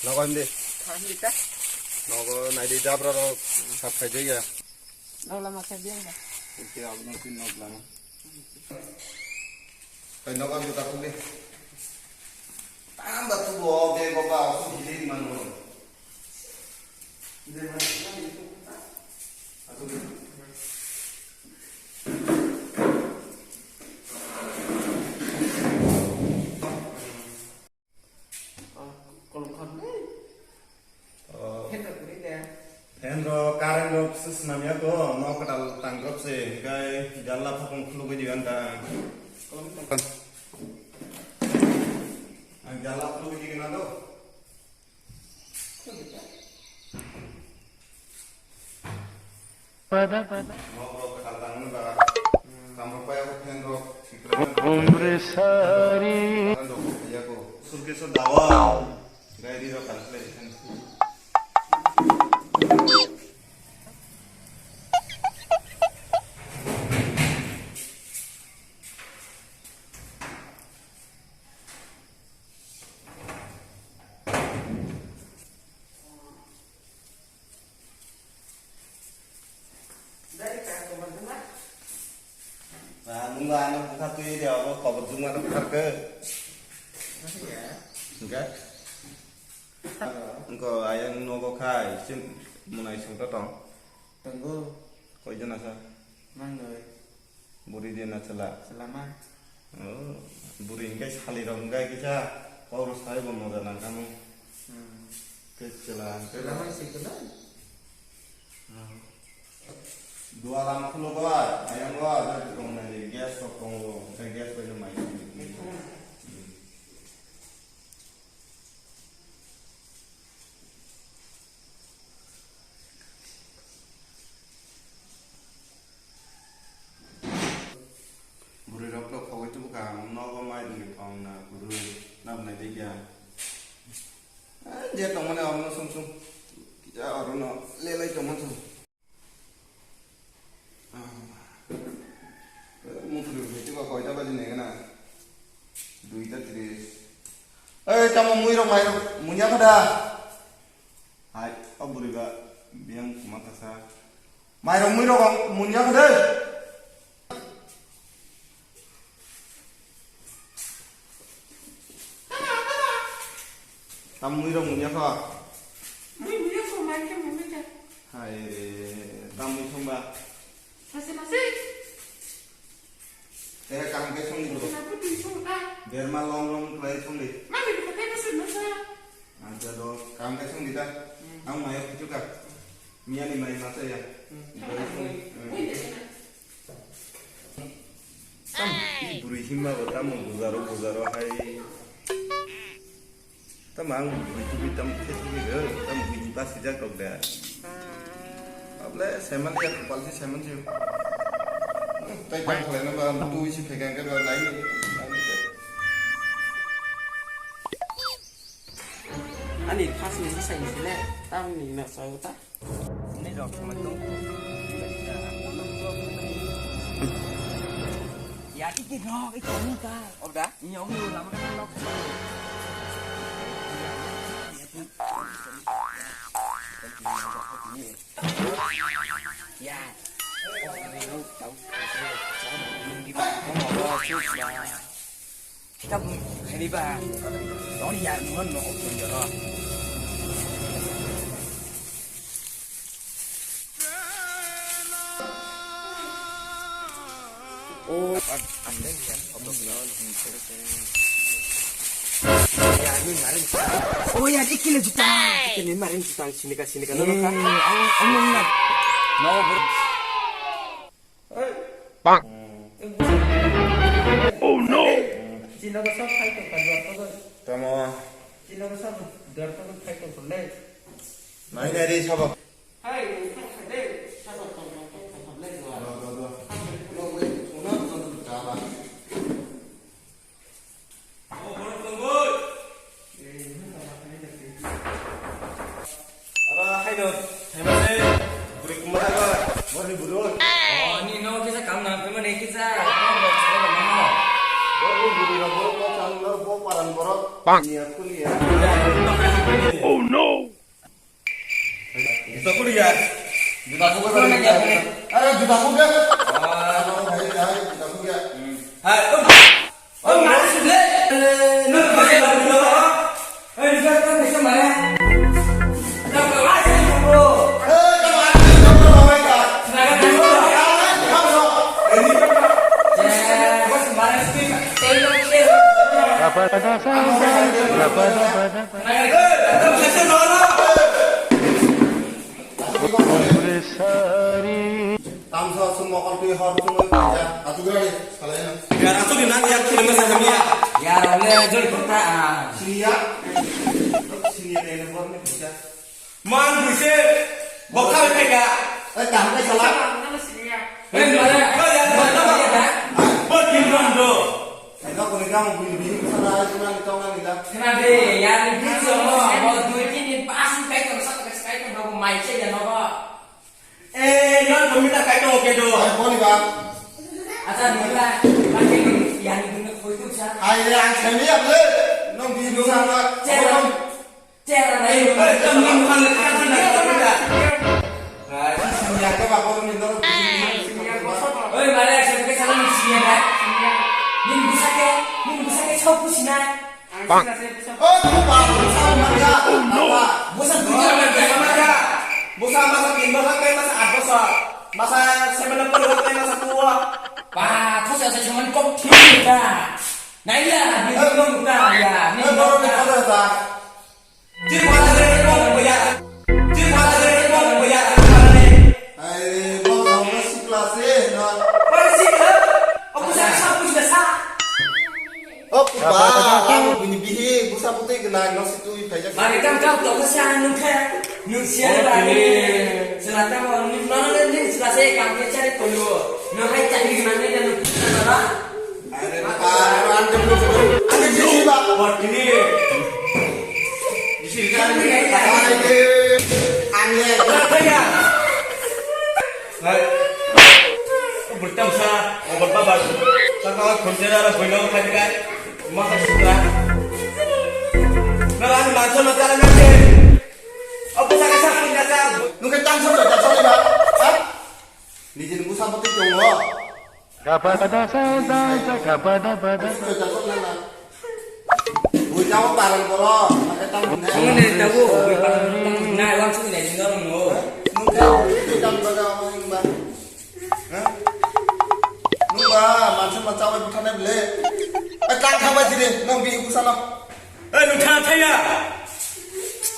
Nó coi đi. Thằng gì ta? Nó có này đi ra nó sắp phải chơi kìa. Đâu là mà cái biếng vậy? Cái áo nó xin nó làm. Phải nó coi ta không đi. Tám bật tu bò về có vào không chỉ đi mà nó. Đây mà nó đi tu ta. À tu đi. Hendro karen ro sesnamnya ko no kadal tangkrop se kai jalla phakong khulu ge digan ta ang jalla khulu ge digan do pada no ko kadal tang ba tamro pa ko hendro sikra umre sari ando ya ko sulke so dawa gai di ro translation Bunga nó cũng satu dia apa kau bunga nó besar ke? Enggak. Engkau ayang nunggu kai, sim mulai sengkau tong. tunggu Kau jen asa? mang người Buri dia nak celak. selamat Oh, buri enggak sekali dong enggak kita. Kau harus saya memodalan kamu. Kecelakaan. selamat sih kenal Dua lampu lo gua, ayam gua ada tukang nanti gas tukang lo, saya gas punya mai. Buri dokter kau itu bukan, no kau mai di pang na buri, nam nanti dia. Dia teman orang sum sum, kita orang no lelai teman tu. Coi cho bên này cái này đuôi ta thì ê trong mũi rong mày mũi nhát hết à hai ông bùi gà biang mata sa mày rong mũi rong mũi nhát hết đấy tam mũi rong mũi nhát à mũi nhát không mày cái mũi nhát hai tam mũi không ba masih kang ke song dulu. kenapa disung Biar malong long play song di. mana dipakai mesin masa Ada do kang ke song di ta. Ang mayo juga. Mia ni mai masa ya. Tam buri himma bata mo guzaro hai. Tamang buri tam kesi ge tam buri pas sejak kok dah. Able semen ya kualiti semen sih. Tay quay lại nó vào tôi chỉ phải cái đó lấy anh nhìn khá xinh xinh thế này tao nhìn là sao ta này rồi mà đúng dạ cái ro cái chỗ ta ông đã nhóm như làm cái nó dạ trong hay đi ba đó đi dài hơn nó trường giờ rồi ô anh đấy em không được nữa ya ini kemarin oh ya ikin juta ikin kemarin juta sini kan ông nggak no bang oh no Cina có sắp thay cái đồ có rồi Tamo Cina có sắp đồ có thay cái đồ lên Này này đi sao vậy? hay thay lên sao còn lên rồi Rồi nó quên xuống nó trả lại hay được thầy mà đi beri kemana kau mau diburu oh ini no kita kamna pemane kita mau coba mana baru buru na baru kau cang lo bawa paran borok Bang. Iya kuliah Jutaku lihat. Jutaku Kau nanya apa nih? Jutaku dia. Jutaku dia. Hai, mana sudah? Nak pakai lagu dulu. Bisa kan bisa mana? Nak kelas bro. Kamu mereka. Senaga dulu. Bos sembarang sih. Tamsa semua korpi harus semua kerja. Atu gerak sekalian. Biar aku dinang yang kirim message sama dia. Ya, oleh jul kita. Sini ya. Sini ada yang nih kerja. Man bisa bakal pega. Jangan salah. Nama sini ya. Mana? Kau yang mana? Buat gimana do? Saya kau ni kamu bini sana cuma kau nang kita. Kenapa? Yang itu semua mau duit ini pasti kayak satu kayak berapa mic ya nopo. Yang meminta kayak itu oke do. Kau ni bang. Asal bila pakai yang itu itu sah. Air yang seni apa? Nong bini sana. Cara lain. Kamu bukan lekas nak beda. Nah, seni yang kau bawa ni nong. Oi, mana saya pakai salam di sini kan? Min bisa ke chau pusina. Bang. Oh, tu baru sama dia. Apa? Bosan Bukan punya lagi sama dia. Bukan masa timba kayak masa apa sa. Masa 7 kayak masa tua. Pak, kau saya cuma kok kita. Nah iya, minum kita ya. Ni baru ni kau dah. Jadi mana dari mau bayar? Jadi mana dari mau bayar? Air bawa kamu si kelas non. Masih ke? Aku saya sapu sudah sah. Oh, bah, kamu bini busa putih kena nong situ ibadah. Mari kan kau tahu kesana nungke. Nungsian lagi. Selatan orang ni mana ni selesai kami cari dulu. Nungkai cari gimana dia nungke. Air apa? Anda sini bah. Buat ini. Di sini kan Aneh. Katanya. Hai. Bertemu sa, ngobrol babat. Sekarang konsentrasi bolong tadi kan. Masa sudah. Nalan macam macam nanti. Apa saya kasih punya cara? Nung ketang sama dah sorry bah. Hah? Ni jenis busa putih jongo. Bui jauh parang koro. Ketang benar. Kamu ni tahu, nah langsung ni orang no. Nung ketang baga orang bah. Hah? Nung bah, macam yang bukan beli. Kang kau jadi nung bi busa nak. Nuntah saya.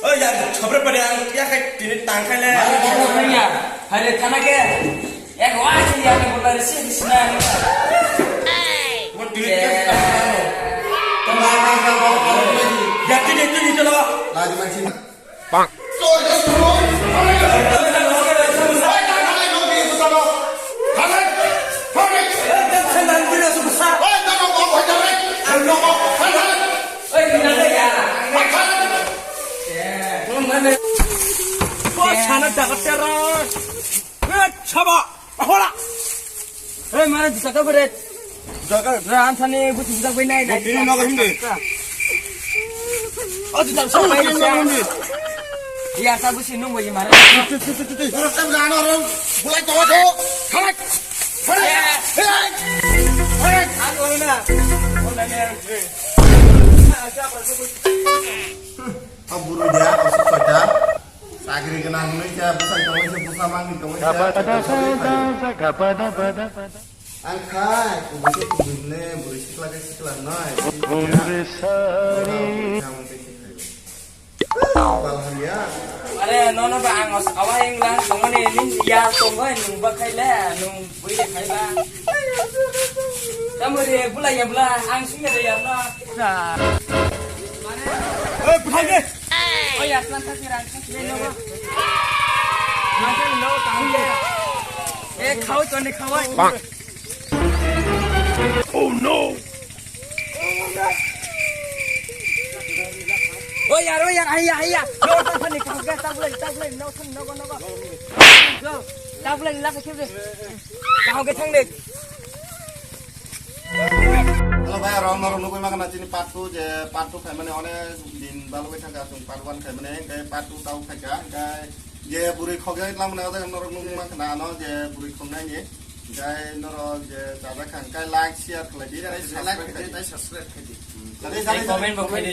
Ya, coba pada yang kayak ini tangkai le. Kalau punya, hari tanah ke? Yang wajib yang boleh sih di sana. Buat diri kita. Kembali kang kau lagi. Jadi itu loh. Lagi macam. Bang. Sorry, sorry. Mana bisa kau berat? Ran sana ibu sudah benar. Ini nak hindi. Oh tidak sampai ini. Iya, sabu sini nunggu gimana? Orang kan dah orang mulai tahu tu. Harak, harak, harak, harak. Aku mana? Buru dia, masuk saja. Sagri kenal ni je, bukan kamu je, bukan mangi kamu je. Angkai, kubur kuburne, berisik lagi siklan naik. Bahagia. Ada nono ba angos awal yang lang, kamu ni ya tunggu nung bakai lah, nung boleh kai lah. Kamu ni bulan ya bulan, angsungnya dia ya lah. Berhenti. Oh ya, selantas dirangkap ni nono. Macam nono tahu ya. Kau tu ni kau. Bang. Oh no. Oh ya, ayah. Nono tak ni kau tak boleh, nono. Tak boleh lah kecil ni. Kau ketang ni. Kalau bayar orang nunggu makan nasi ni patu kayak mana orang din balu kita kasung paruan kayak mana kayak patu tahu kaca kayak যে বুড়ি খগে লামনা জায়গা নরক নুমা খানা ন যে বুড়ি খংনাই ni গাই নরক যে চাদা খান কাই লাইক শেয়ার খালাই দি Like, subscribe, Tadi Komen, komen.